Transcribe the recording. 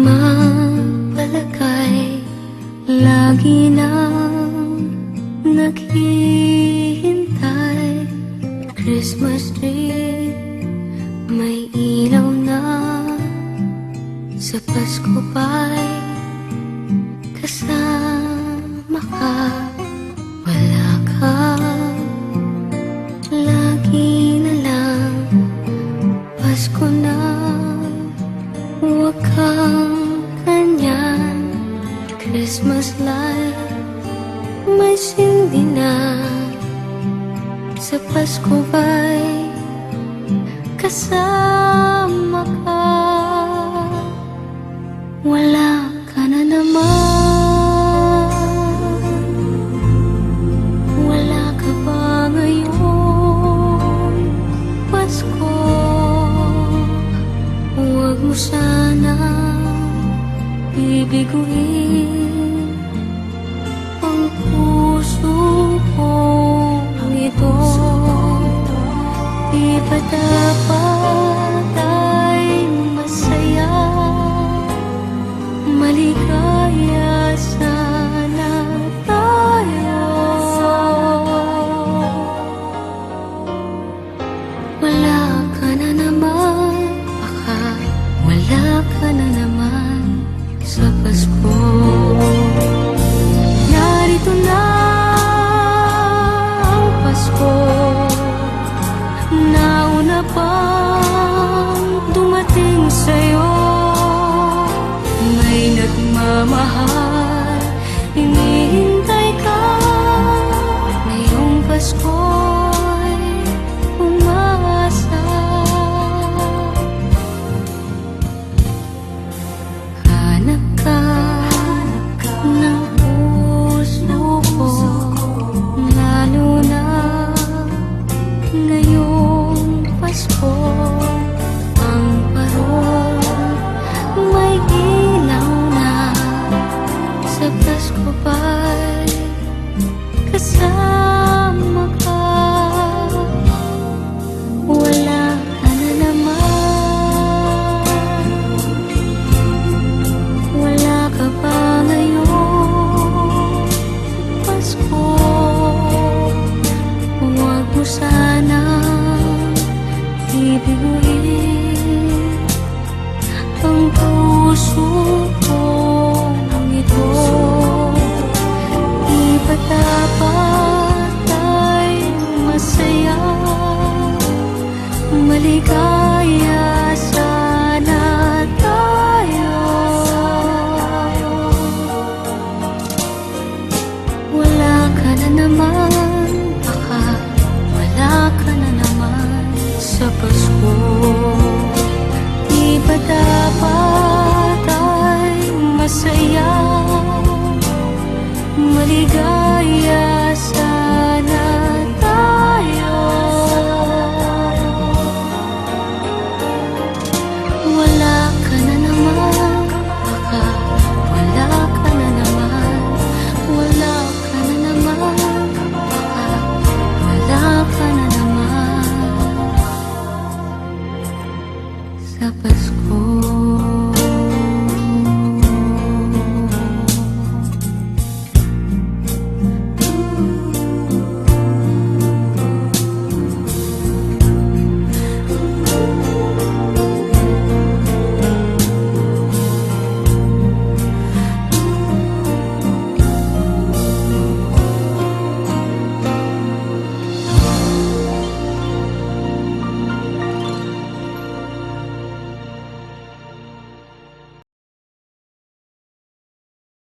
Mapalagay, lagi nang naghihintay. Christmas tree, may ilaw na. Sa Pasko ba'y kasama ka? Wala ka, lagi na lang Pasko na. Huwag kang ganyan. Christmas light may sindi na. Sa Pasko ba'y kasama ka? Wala ka na naman. Wala ka ba ngayon Pasko? Huwag mo sana bibiguin ang puso kong ito. Di ba dapat ay masaya? Maligaya sana tayo. Wala ka na naman, baka wala ka na naman sa Pasko. Narito na ang Pasko, nauna pang dumating sa'yo. May nagmamahal, hinihintay ka. Ngayong Pasko'y umaasa. Hanap ka ng puso ko, lalo na ngayong Pasko. Ang parol may ilaw na. Sa Pasko ba'y kasama ka? Wala ka na naman. Wala ka ba ngayon Pasko? Huwag mo sana ibiguin ang puso kong ito. Di ba dapat ay masaya? Maligaya sana tayo. Wala ka na naman, baka wala ka na naman sa Pasko. Di ba dapat ay masaya? Maligaya sana tayo. Wala ka na naman, baka wala ka na naman. Wala ka na naman, baka wala ka na naman sa Pasko.